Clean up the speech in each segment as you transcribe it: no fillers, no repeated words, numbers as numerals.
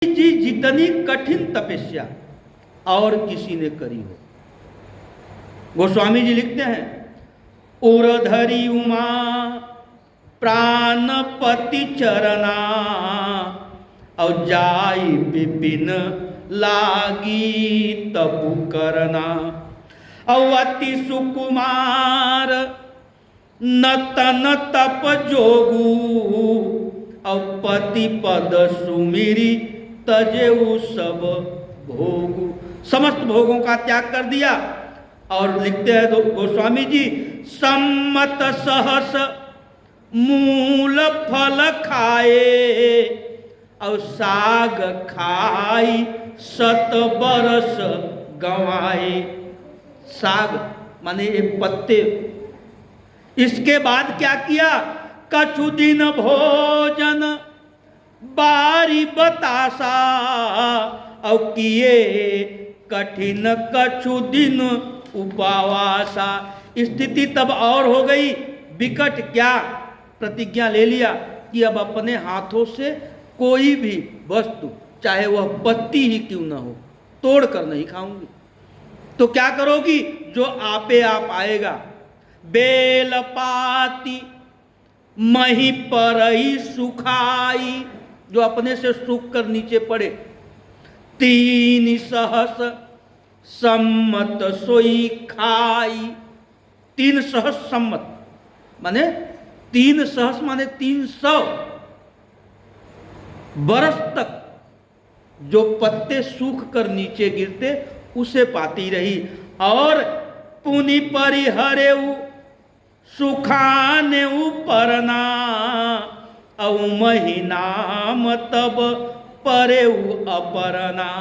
जी जितनी कठिन तपस्या और किसी ने करी हो। गोस्वामी जी लिखते हैं, उरधरी उमा प्राणपति चरना और जाई विपिन लागी तपु करना। अवति सुकुमार नतन तप जोगू और पति पद सुमिरी तजेऊ सब भोगू। समस्त भोगों का त्याग कर दिया। और लिखते हैं गोस्वामी जी, सम्मत सहस मूल फल खाए और साग खाई 7 बरस गंवाए। साग माने एक पत्ते। इसके बाद क्या किया? कछु दिन भोजन बारी बतासा और किए कठिन कछु दिन उपवासा। स्थिति तब और हो गई विकट। क्या? प्रतिज्ञा ले लिया कि अब अपने हाथों से कोई भी वस्तु, चाहे वह पत्ती ही क्यों न हो, तोड़ कर नहीं खाऊंगी। तो क्या करोगी? जो आपे आप आएगा। बेल पाती मही पर ही सुखाई, जो अपने से सूख कर नीचे पड़े। 3 सहस सम्मत सोई खाई। 3 सहस सम्मत माने 3 सहस माने 300 बरस तक जो पत्ते सूख कर नीचे गिरते उसे पाती रही। और पुनि परिहरेऊ सुखाने परना औ महीनाम तब परेऊ अपरना।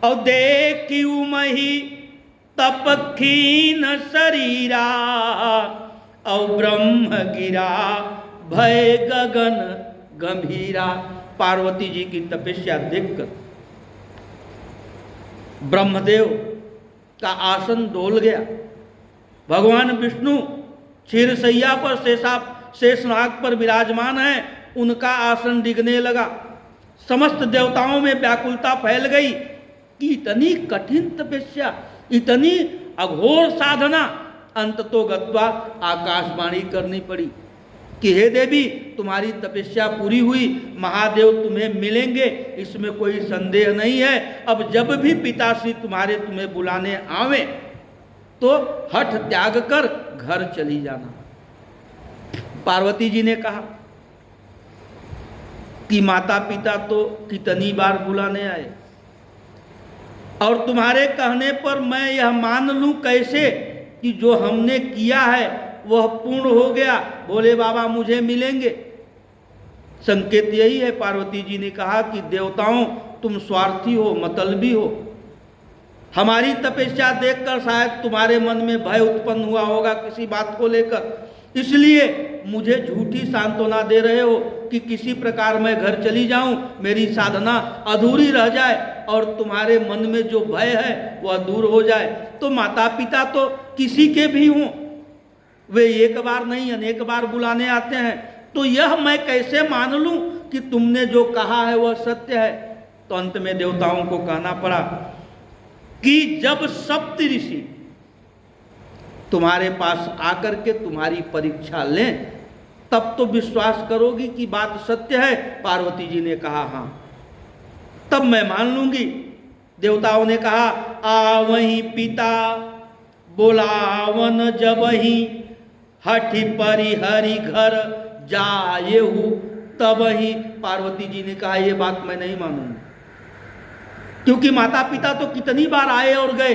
और देखी मही तप खीन शरीरा और ब्रह्म गिरा भय गगन गंभीरा। पार्वती जी की तपस्या देखकर ब्रह्मदेव का आसन डोल गया। भगवान विष्णु क्षीरसैया पर शेषनाग पर विराजमान है, उनका आसन डिगने लगा। समस्त देवताओं में व्याकुलता फैल गई कि इतनी कठिन तपस्या, इतनी अघोर साधना। अंततो गत्वा आकाशवाणी करनी पड़ी कि हे देवी, तुम्हारी तपस्या पूरी हुई, महादेव तुम्हें मिलेंगे, इसमें कोई संदेह नहीं है। अब जब भी पिताश्री तुम्हें बुलाने आवे तो हठ त्याग कर घर चली जाना। पार्वती जी ने कहा कि माता पिता तो कितनी बार बुलाने आए, और तुम्हारे कहने पर मैं यह मान लूं कैसे कि जो हमने किया है वह पूर्ण हो गया। बोले बाबा मुझे मिलेंगे। संकेत यही है। पार्वती जी ने कहा कि देवताओं, तुम स्वार्थी हो, मतलबी हो। हमारी तपस्या देखकर शायद तुम्हारे मन में भय उत्पन्न हुआ होगा किसी बात को लेकर, इसलिए मुझे झूठी सांत्वना दे रहे हो कि किसी प्रकार मैं घर चली जाऊं, मेरी साधना अधूरी रह जाए और तुम्हारे मन में जो भय है वह दूर हो जाए। तो माता पिता तो किसी के भी हों, वे एक बार नहीं अनेक बार बुलाने आते हैं। तो यह मैं कैसे मान लूं कि तुमने जो कहा है वह सत्य है? तो अंत में देवताओं को कहना पड़ा कि जब सप्त ऋषि तुम्हारे पास आकर के तुम्हारी परीक्षा लें तब तो विश्वास करोगी कि बात सत्य है। पार्वती जी ने कहा हाँ, तब मैं मान लूंगी। देवताओं ने कहा, आवहीं पिता बोलावन जबहि हठि परिहरि घर जायेहु तबहि। पार्वती जी ने कहा ये बात मैं नहीं मानूंगी, क्योंकि माता पिता तो कितनी बार आए और गए,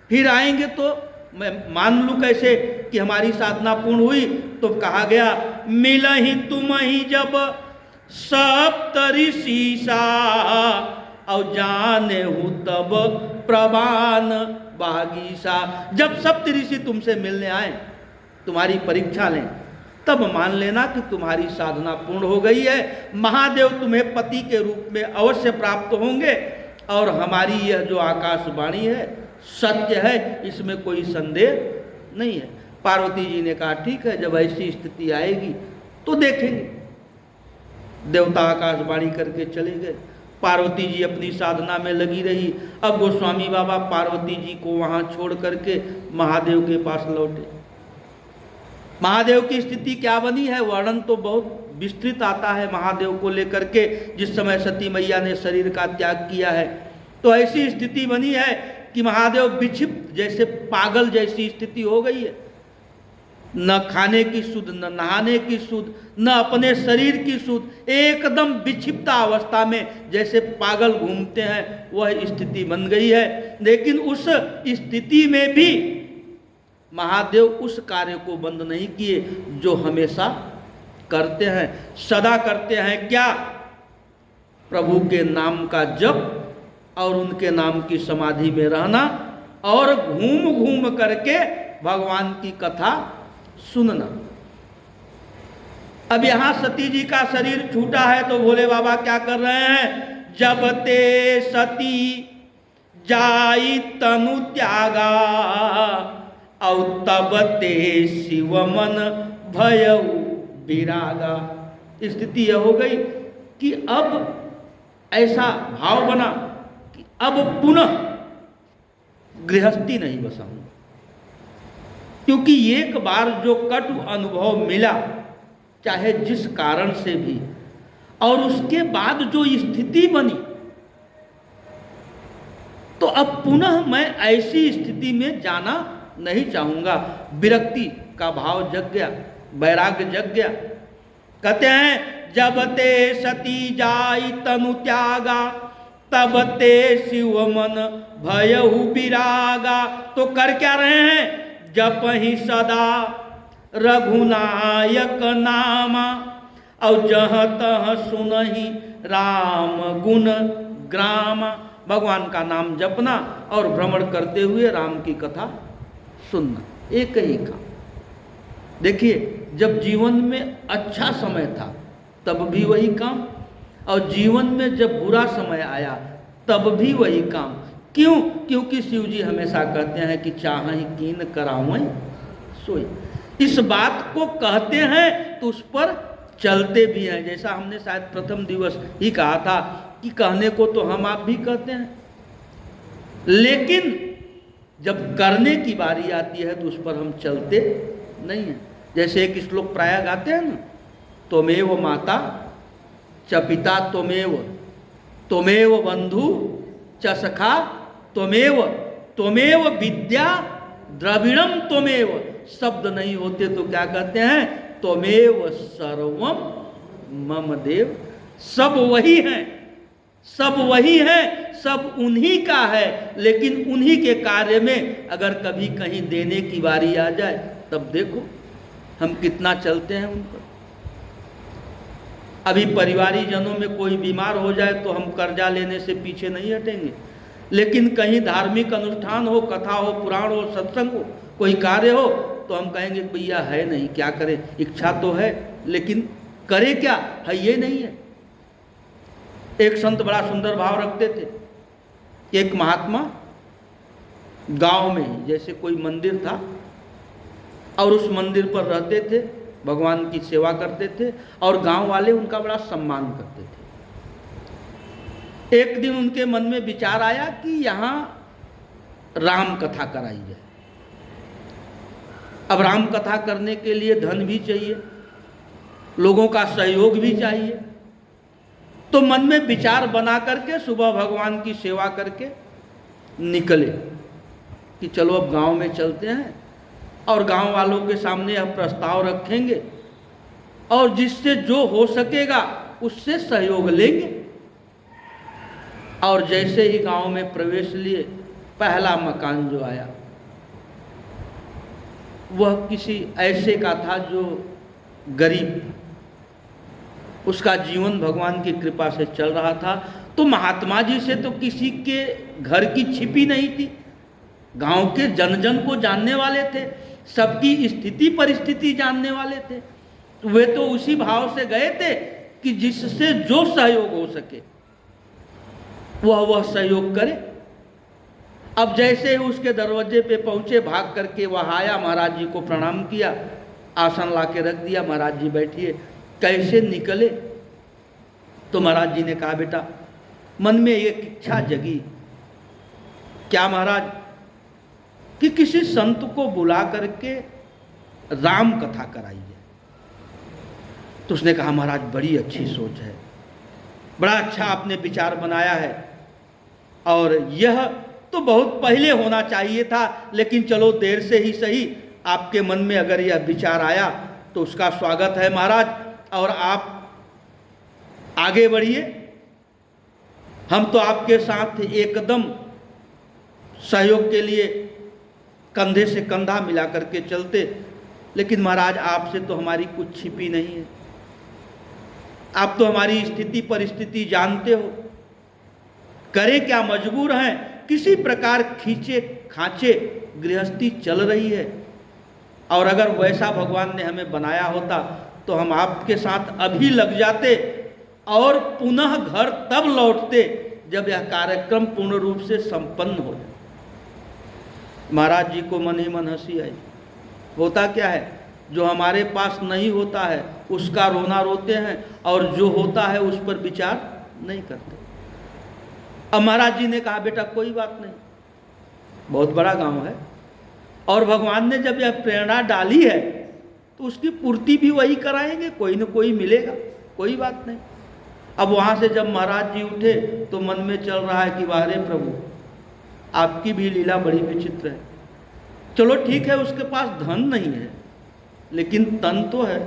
फिर आएंगे तो मैं मान लूं कैसे कि हमारी साधना पूर्ण हुई। तो कहा गया, मिलहि तुमहि जब सप्त ऋषि सा और जाने हूँ तब प्रवान बागीसा। जब सप्त ऋषि तुमसे मिलने आए, तुम्हारी परीक्षा लें, तब मान लेना कि तुम्हारी साधना पूर्ण हो गई है। महादेव तुम्हें पति के रूप में अवश्य प्राप्त होंगे और हमारी यह जो आकाशवाणी है सत्य है, इसमें कोई संदेह नहीं है। पार्वती जी ने कहा ठीक है, जब ऐसी स्थिति आएगी तो देखेंगे। देवता आकाशवाणी करके चले गए। पार्वती जी अपनी साधना में लगी रही। अब गोस्वामी बाबा पार्वती जी को वहाँ छोड़ करके महादेव के पास लौटे। महादेव की स्थिति क्या बनी है वर्णन तो बहुत विस्तृत आता है महादेव को लेकर के। जिस समय सती मैया ने शरीर का त्याग किया है तो ऐसी स्थिति बनी है कि महादेव विक्षिप्त जैसे पागल जैसी स्थिति हो गई है। न खाने की सुध, न नहाने की सुध, न अपने शरीर की सुध, एकदम विक्षिप्त अवस्था में जैसे पागल घूमते हैं वह स्थिति बन गई है। लेकिन उस स्थिति में भी महादेव उस कार्य को बंद नहीं किए जो हमेशा करते हैं, सदा करते हैं। क्या? प्रभु के नाम का जप और उनके नाम की समाधि में रहना और घूम घूम करके भगवान की कथा सुनना। अब यहां सती जी का शरीर छूटा है तो भोले बाबा क्या कर रहे हैं? जब ते सती जाई तनु त्यागा औ तब ते शिव मन भयउ विरागा। स्थिति यह हो गई कि अब ऐसा भाव बना कि अब पुनः गृहस्थी नहीं बसाऊंगा, क्योंकि एक बार जो कटु अनुभव मिला चाहे जिस कारण से भी, और उसके बाद जो स्थिति बनी, तो अब पुनः मैं ऐसी स्थिति में जाना नहीं चाहूंगा। विरक्ति का भाव जग गया, वैराग्य जग गया। कहते हैं जब ते सती जाई तनु त्यागा तब ते शिव मन भयहु विरागा। तो कर क्या रहे हैं? जप ही सदा रघुनायक नामा और जहाँ तह सुनहि राम गुण ग्रामा। भगवान का नाम जपना और भ्रमण करते हुए राम की कथा सुनना, एक ही काम। देखिए, जब जीवन में अच्छा समय था तब भी वही काम, और जीवन में जब बुरा समय आया तब भी वही काम। क्यों? क्योंकि शिव जी हमेशा कहते हैं कि चाहे कीन करावें सोई। इस बात को कहते हैं तो उस पर चलते भी हैं। जैसा हमने शायद प्रथम दिवस ही कहा था कि कहने को तो हम आप भी कहते हैं, लेकिन जब करने की बारी आती है तो उस पर हम चलते नहीं हैं। जैसे एक श्लोक प्रायः गाते हैं ना, त्वमेव माता च पिता त्वमेव, त्वमेव बंधु च सखा त्वमेव, त्वमेव विद्या द्रविणम त्वमेव। शब्द नहीं होते तो क्या कहते हैं? त्वमेव सर्वम मम देव। सब वही हैं, सब वही है, सब उन्हीं का है। लेकिन उन्हीं के कार्य में अगर कभी कहीं देने की बारी आ जाए तब देखो हम कितना चलते हैं उन पर। अभी परिवारी जनों में कोई बीमार हो जाए तो हम कर्जा लेने से पीछे नहीं हटेंगे, लेकिन कहीं धार्मिक अनुष्ठान हो, कथा हो, पुराण हो, सत्संग हो, कोई कार्य हो तो हम कहेंगे भैया है नहीं, क्या करें, इच्छा तो है लेकिन करे क्या, है ये नहीं है। एक संत बड़ा सुंदर भाव रखते थे। एक महात्मा गांव में जैसे कोई मंदिर था और उस मंदिर पर रहते थे, भगवान की सेवा करते थे और गांव वाले उनका बड़ा सम्मान करते थे। एक दिन उनके मन में विचार आया कि यहाँ राम कथा कराई जाए। अब राम कथा करने के लिए धन भी चाहिए, लोगों का सहयोग भी चाहिए। तो मन में विचार बना करके सुबह भगवान की सेवा करके निकले कि चलो अब गांव में चलते हैं और गांव वालों के सामने हम प्रस्ताव रखेंगे और जिससे जो हो सकेगा उससे सहयोग लेंगे। और जैसे ही गांव में प्रवेश लिए, पहला मकान जो आया वह किसी ऐसे का था जो गरीब, उसका जीवन भगवान की कृपा से चल रहा था। तो महात्मा जी से तो किसी के घर की छिपी नहीं थी, गांव के जन जन को जानने वाले थे, सबकी स्थिति परिस्थिति जानने वाले थे। वे तो उसी भाव से गए थे कि जिससे जो सहयोग हो सके वह सहयोग करे। अब जैसे ही उसके दरवाजे पे पहुंचे, भाग करके वह आया, महाराज जी को प्रणाम किया, आसन ला के रख दिया, महाराज जी बैठिए। कैसे निकले तो महाराज जी ने कहा, बेटा मन में एक इच्छा जगी, क्या महाराज, कि किसी संत को बुला करके राम कथा कराइए। तो उसने कहा, महाराज बड़ी अच्छी सोच है, बड़ा अच्छा आपने विचार बनाया है, और यह तो बहुत पहले होना चाहिए था, लेकिन चलो देर से ही सही, आपके मन में अगर यह विचार आया तो उसका स्वागत है महाराज, और आप आगे बढ़िए, हम तो आपके साथ एकदम सहयोग के लिए कंधे से कंधा मिला करके चलते, लेकिन महाराज आपसे तो हमारी कुछ छिपी नहीं है, आप तो हमारी स्थिति परिस्थिति जानते हो, करें क्या, मजबूर हैं, किसी प्रकार खींचे खांचे गृहस्थी चल रही है, और अगर वैसा भगवान ने हमें बनाया होता तो हम आपके साथ अभी लग जाते और पुनः घर तब लौटते जब यह कार्यक्रम पूर्ण रूप से संपन्न हो जाए। महाराज जी को मन ही मन हंसी आई। होता क्या है, जो हमारे पास नहीं होता है उसका रोना रोते हैं, और जो होता है उस पर विचार नहीं करते। अब महाराज जी ने कहा, बेटा कोई बात नहीं, बहुत बड़ा गांव है, और भगवान ने जब यह प्रेरणा डाली है तो उसकी पूर्ति भी वही कराएंगे, कोई न कोई मिलेगा, कोई बात नहीं। अब वहाँ से जब महाराज जी उठे तो मन में चल रहा है कि वाह रे प्रभु, आपकी भी लीला बड़ी विचित्र है। चलो ठीक है, उसके पास धन नहीं है लेकिन तन तो है,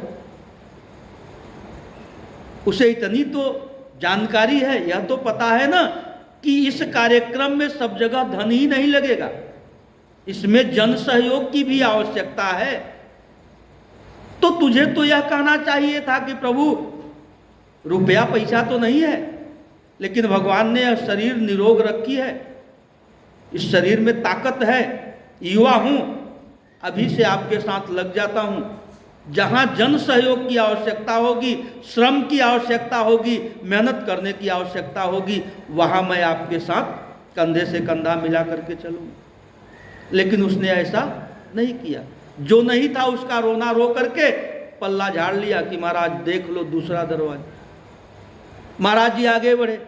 उसे इतनी तो जानकारी है, यह तो पता है ना कि इस कार्यक्रम में सब जगह धन ही नहीं लगेगा, इसमें जन सहयोग की भी आवश्यकता है। तो तुझे तो यह कहना चाहिए था कि प्रभु रुपया पैसा तो नहीं है, लेकिन भगवान ने यह शरीर निरोग रखी है, इस शरीर में ताकत है, युवा हूँ, अभी से आपके साथ लग जाता हूँ, जहाँ जन सहयोग की आवश्यकता होगी, श्रम की आवश्यकता होगी, मेहनत करने की आवश्यकता होगी, वहाँ मैं आपके साथ कंधे से कंधा मिला करके चलूँगा। लेकिन उसने ऐसा नहीं किया, जो नहीं था उसका रोना रो करके पल्ला झाड़ लिया कि महाराज देख लो दूसरा दरवाजा। महाराज जी आगे बढ़े,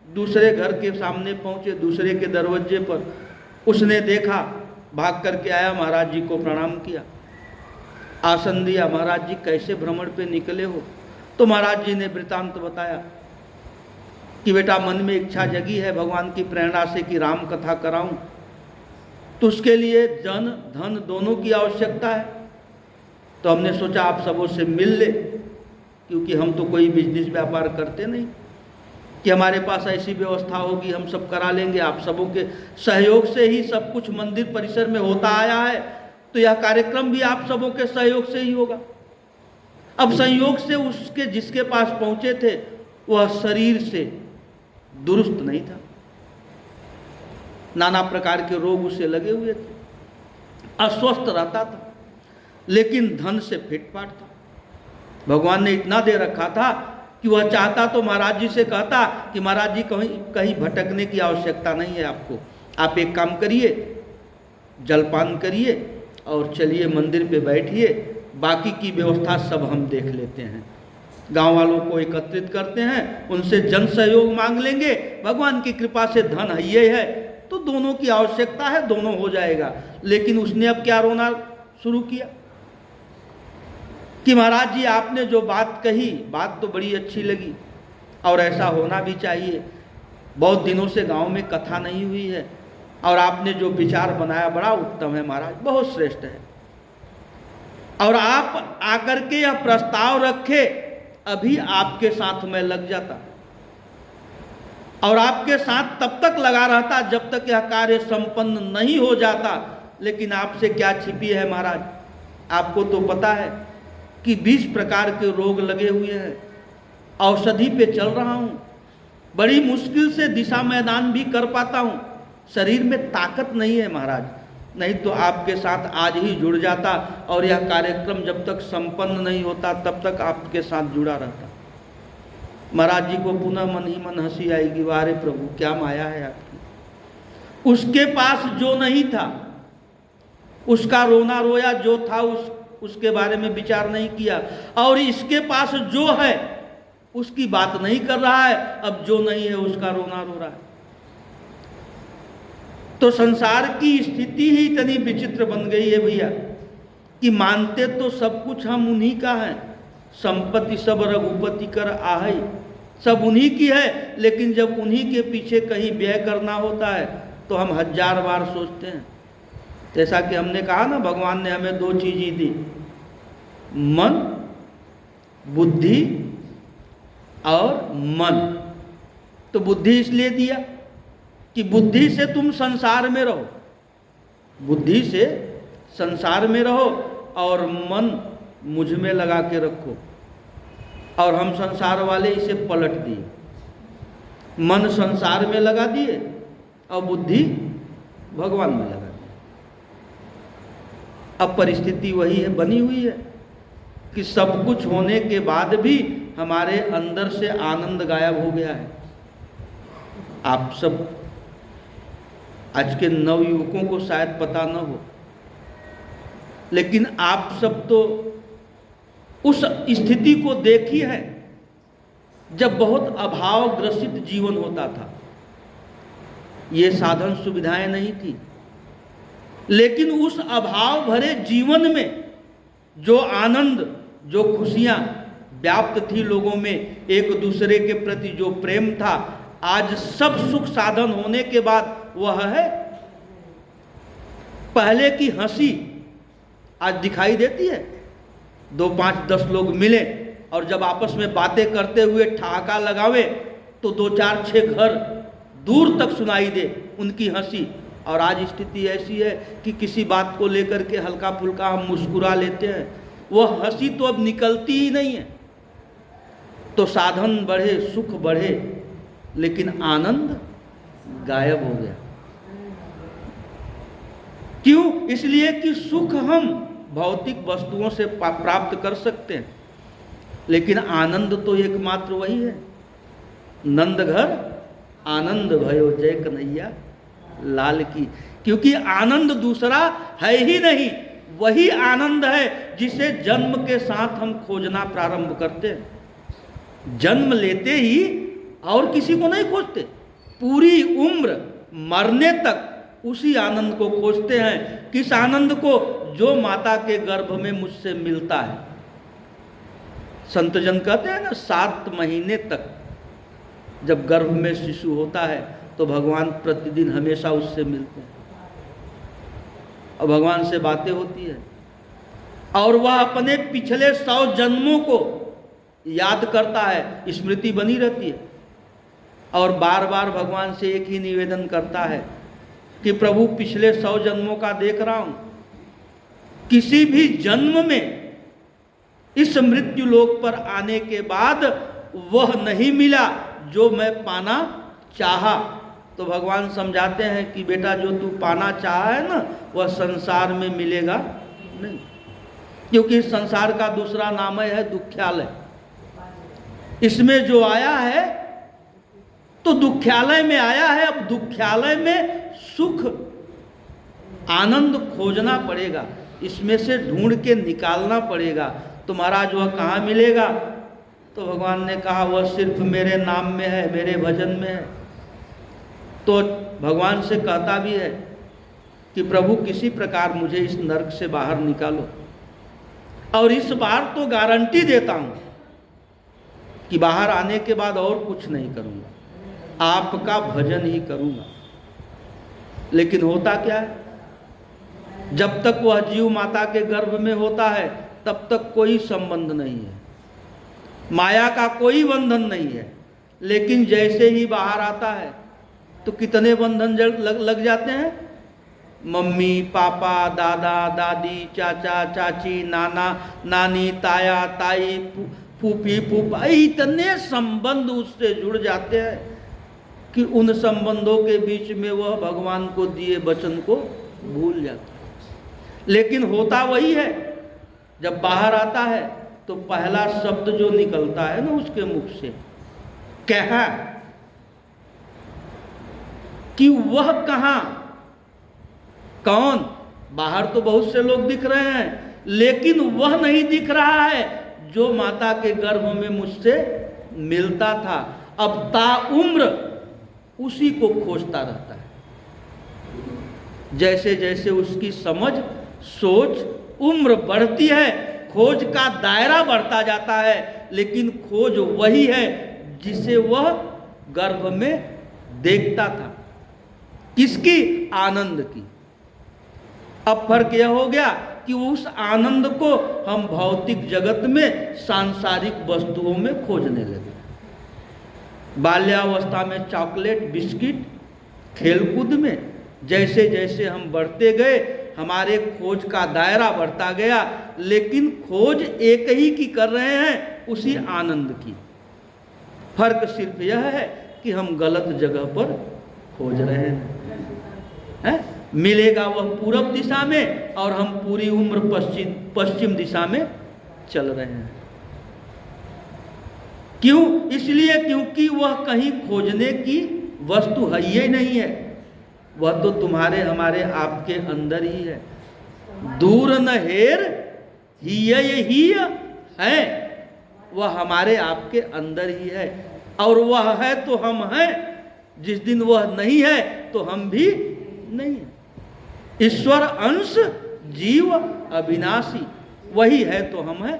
दूसरे घर के सामने पहुंचे, दूसरे के दरवाजे पर उसने देखा, भाग करके आया, महाराज जी को प्रणाम किया, आसन दिया। महाराज जी कैसे भ्रमण पे निकले हो? तो महाराज जी ने वृतांत बताया कि बेटा मन में इच्छा जगी है भगवान की प्रेरणा से कि राम कथा कराऊं, तो उसके लिए जन धन दोनों की आवश्यकता है। तो हमने सोचा आप सबों से मिल ले, क्योंकि हम तो कोई बिजनेस व्यापार करते नहीं कि हमारे पास ऐसी व्यवस्था होगी हम सब करा लेंगे। आप सबों के सहयोग से ही सब कुछ मंदिर परिसर में होता आया है, तो यह कार्यक्रम भी आप सबों के सहयोग से ही होगा। अब संयोग से उसके जिसके पास पहुंचे थे वह शरीर से दुरुस्त नहीं था, नाना प्रकार के रोग उसे लगे हुए थे, अस्वस्थ रहता था, लेकिन धन से फिटफाट था। भगवान ने इतना दे रखा था कि वह चाहता तो महाराज जी से कहता कि महाराज जी कहीं भटकने की आवश्यकता नहीं है आपको, आप एक काम करिए, जलपान करिए और चलिए मंदिर पे बैठिए, बाकी की व्यवस्था सब हम देख लेते हैं। गांव वालों को एकत्रित करते हैं, उनसे जन सहयोग मांग लेंगे, भगवान की कृपा से धन ये है तो दोनों की आवश्यकता है, दोनों हो जाएगा। लेकिन उसने अब क्या रोना शुरू किया कि महाराज जी आपने जो बात कही, बात तो बड़ी अच्छी लगी और ऐसा होना भी चाहिए, बहुत दिनों से गांव में कथा नहीं हुई है, और आपने जो विचार बनाया बड़ा उत्तम है महाराज, बहुत श्रेष्ठ है, और आप आकर के यह प्रस्ताव रखे, अभी आपके साथ मैं लग जाता और आपके साथ तब तक लगा रहता जब तक यह कार्य संपन्न नहीं हो जाता। लेकिन आपसे क्या छिपी है महाराज, आपको तो पता है कि 20 प्रकार के रोग लगे हुए हैं, औषधि पे चल रहा हूँ, बड़ी मुश्किल से दिशा मैदान भी कर पाता हूँ, शरीर में ताकत नहीं है महाराज, नहीं तो आपके साथ आज ही जुड़ जाता और यह कार्यक्रम जब तक संपन्न नहीं होता तब तक आपके साथ जुड़ा रहता। महाराज जी को पुनः मन ही मन हंसी आएगी, वारे प्रभु क्या माया है आपकी। उसके पास जो नहीं था उसका रोना रोया, जो था उसके बारे में विचार नहीं किया, और इसके पास जो है उसकी बात नहीं कर रहा है, अब जो नहीं है उसका रोना रो रहा है। तो संसार की स्थिति ही इतनी विचित्र बन गई है भैया कि मानते तो सब कुछ हम उन्हीं का है, संपत्ति सब रघुपति कर आहे, सब उन्हीं की है, लेकिन जब उन्हीं के पीछे कहीं व्यय करना होता है तो हम 1000 बार सोचते हैं। जैसा कि हमने कहा ना, भगवान ने हमें 2 चीज़ ही दी, मन, बुद्धि और मन। तो बुद्धि इसलिए दिया कि बुद्धि से तुम संसार में रहो, बुद्धि से संसार में रहो, और मन मुझ में लगा के रखो। और हम संसार वाले इसे पलट दिए, मन संसार में लगा दिए और बुद्धि भगवान में लगा दी। अब परिस्थिति वही है, बनी हुई है कि सब कुछ होने के बाद भी हमारे अंदर से आनंद गायब हो गया है। आप सब आज के नवयुवकों को शायद पता न हो, लेकिन आप सब तो उस स्थिति को देखी है जब बहुत अभाव ग्रसित जीवन होता था, ये साधन सुविधाएं नहीं थी, लेकिन उस अभाव भरे जीवन में जो आनंद, जो खुशियां व्याप्त थी लोगों में, एक दूसरे के प्रति जो प्रेम था, आज सब सुख साधन होने के बाद वह है। पहले की हंसी आज दिखाई देती है। 2, 5, 10 लोग मिले और जब आपस में बातें करते हुए ठहाका लगावे तो 2, 4, 6 घर दूर तक सुनाई दे उनकी हंसी। और आज स्थिति ऐसी है कि किसी बात को लेकर के हल्का फुल्का हम मुस्कुरा लेते हैं, वह हंसी तो अब निकलती ही नहीं है। तो साधन बढ़े, सुख बढ़े, लेकिन आनंद गायब हो गया। क्यों? इसलिए कि सुख हम भौतिक वस्तुओं से प्राप्त कर सकते हैं, लेकिन आनंद तो एकमात्र वही है। नंद घर आनंद भयो जय कन्हैया लाल की। क्योंकि आनंद दूसरा है ही नहीं, वही आनंद है जिसे जन्म के साथ हम खोजना प्रारंभ करते हैं। जन्म लेते ही और किसी को नहीं खोजते, पूरी उम्र मरने तक उसी आनंद को खोजते हैं। किस आनंद को? जो माता के गर्भ में मुझसे मिलता है। संत जन कहते हैं ना, 7 महीने तक जब गर्भ में शिशु होता है तो भगवान प्रतिदिन हमेशा उससे मिलते हैं और भगवान से बातें होती है, और वह अपने पिछले 100 जन्मों को याद करता है, स्मृति बनी रहती है, और बार बार भगवान से एक ही निवेदन करता है कि प्रभु पिछले 100 जन्मों का देख रहा हूं, किसी भी जन्म में इस मृत्यु लोक पर आने के बाद वह नहीं मिला जो मैं पाना चाहा। तो भगवान समझाते हैं कि बेटा, जो तू पाना चाहा है ना, वह संसार में मिलेगा नहीं, क्योंकि संसार का दूसरा नाम है दुख्यालय। इसमें जो आया है तो दुख्यालय में आया है। अब दुख्यालय में सुख आनंद खोजना पड़ेगा, इसमें से ढूंढ के निकालना पड़ेगा। तो महाराज वह कहाँ मिलेगा? तो भगवान ने कहा वह सिर्फ मेरे नाम में है, मेरे भजन में है। तो भगवान से कहता भी है कि प्रभु किसी प्रकार मुझे इस नरक से बाहर निकालो, और इस बार तो गारंटी देता हूँ कि बाहर आने के बाद और कुछ नहीं करूँगा, आपका भजन ही करूँगा। लेकिन होता क्या है, जब तक वह जीव माता के गर्भ में होता है तब तक कोई संबंध नहीं है, माया का कोई बंधन नहीं है। लेकिन जैसे ही बाहर आता है तो कितने बंधन लग जाते हैं। मम्मी पापा, दादा दादी, चाचा चाची, नाना नानी, ताया ताई, फूफी फूफा, इतने संबंध उससे जुड़ जाते हैं कि उन संबंधों के बीच में वह भगवान को दिए वचन को भूल जाता है। लेकिन होता वही है, जब बाहर आता है तो पहला शब्द जो निकलता है ना उसके मुख से, कहा कि वह कहाँ, कौन? बाहर तो बहुत से लोग दिख रहे हैं, लेकिन वह नहीं दिख रहा है जो माता के गर्भ में मुझसे मिलता था, अब ताउम्र उसी को खोजता रहता है। जैसे जैसे उसकी समझ, सोच, उम्र बढ़ती है, खोज का दायरा बढ़ता जाता है, लेकिन खोज वही है जिसे वह गर्भ में देखता था। किसकी? आनंद की। अब फर्क यह हो गया कि उस आनंद को हम भौतिक जगत में सांसारिक वस्तुओं में खोजने लगे। बाल्यावस्था में चॉकलेट, बिस्किट, खेलकूद में, जैसे जैसे हम बढ़ते गए हमारे खोज का दायरा बढ़ता गया, लेकिन खोज एक ही की कर रहे हैं, उसी आनंद की। फर्क सिर्फ यह है कि हम गलत जगह पर खोज रहे हैं। मिलेगा वह पूरब दिशा में और हम पूरी उम्र पश्चिम दिशा में चल रहे हैं। क्यों? इसलिए क्योंकि वह कहीं खोजने की वस्तु है ही नहीं है, वह तो तुम्हारे हमारे आपके अंदर ही है। दूर न हेर ही है, वह हमारे आपके अंदर ही है, और वह है तो हम हैं। जिस दिन वह नहीं है तो हम भी नहीं है। ईश्वर अंश जीव अविनाशी, वही है तो हम हैं।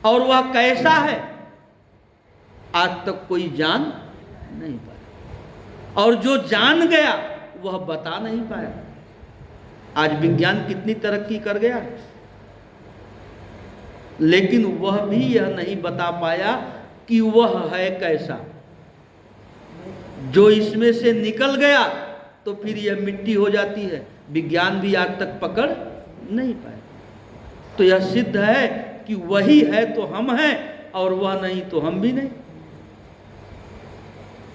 और वह कैसा है आज तक कोई जान नहीं पाया, और जो जान गया वह बता नहीं पाया। आज विज्ञान कितनी तरक्की कर गया, लेकिन वह भी यह नहीं बता पाया कि वह है कैसा। जो इसमें से निकल गया तो फिर यह मिट्टी हो जाती है, विज्ञान भी आज तक पकड़ नहीं पाया। तो यह सिद्ध है कि वही है तो हम हैं, और वह नहीं तो हम भी नहीं।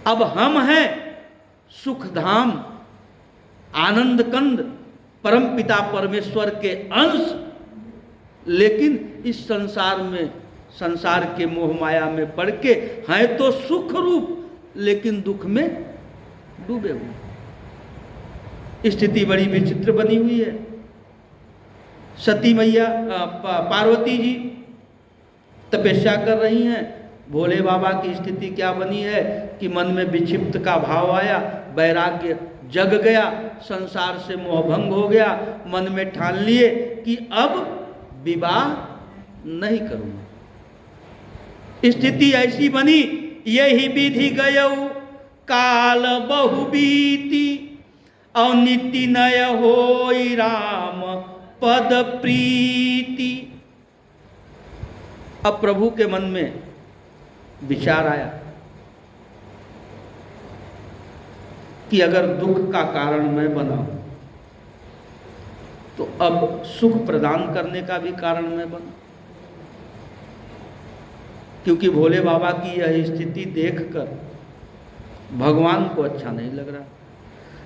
अब हम हैं सुखधाम, आनंद कंद, परमपिता परमेश्वर के अंश, लेकिन इस संसार में, संसार के मोह माया में पड़ के हैं तो सुख रूप, लेकिन दुख में डूबे हुए। स्थिति बड़ी विचित्र बनी हुई है। सती मैया पार्वती जी तपस्या कर रही हैं, भोले बाबा की स्थिति क्या बनी है कि मन में विक्षिप्त का भाव आया, वैराग्य जग गया, संसार से मोहभंग हो गया, मन में ठान लिए कि अब विवाह नहीं करूंगा। स्थिति ऐसी बनी, यही विधि गयऊ काल बहु बीती, और नित्य नय होई राम पद प्रीति। अब प्रभु के मन में विचार आया कि अगर दुख का कारण मैं बना तो अब सुख प्रदान करने का भी कारण मैं बना। क्योंकि भोले बाबा की यह स्थिति देखकर भगवान को अच्छा नहीं लग रहा,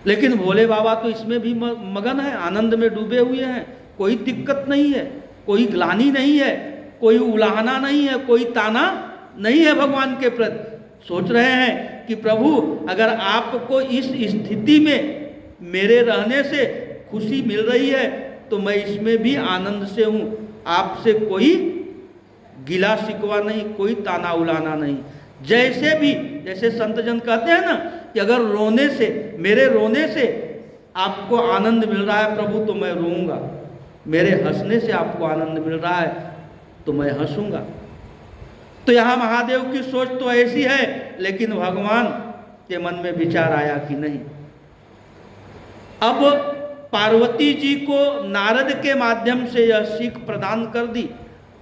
लेकिन भोले बाबा तो इसमें भी मगन है, आनंद में डूबे हुए हैं। कोई दिक्कत नहीं है, कोई ग्लानि नहीं है, कोई उलाहना नहीं है, कोई ताना नहीं है भगवान के प्रति। सोच रहे हैं कि प्रभु अगर आपको इस स्थिति में मेरे रहने से खुशी मिल रही है तो मैं इसमें भी आनंद से हूँ, आपसे कोई गिला शिकवा नहीं, कोई ताना उलाना नहीं। जैसे भी, जैसे संत जन कहते हैं ना कि अगर रोने से, मेरे रोने से आपको आनंद मिल रहा है प्रभु तो मैं रोऊंगा, मेरे हंसने से आपको आनंद मिल रहा है तो मैं हंसूंगा। तो यहाँ महादेव की सोच तो ऐसी है, लेकिन भगवान के मन में विचार आया कि नहीं। अब पार्वती जी को नारद के माध्यम से यह सीख प्रदान कर दी।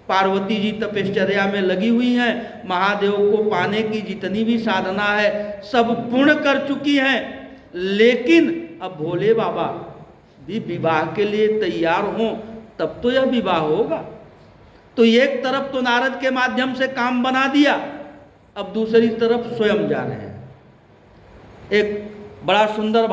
पार्वती जी तपश्चर्या में लगी हुई हैं, महादेव को पाने की जितनी भी साधना है सब पूर्ण कर चुकी हैं, लेकिन अब भोले बाबा भी विवाह के लिए तैयार हों तब तो यह विवाह होगा। तो एक तरफ तो नारद के माध्यम से काम बना दिया, अब दूसरी तरफ स्वयं जा रहे हैं। एक बड़ा सुंदर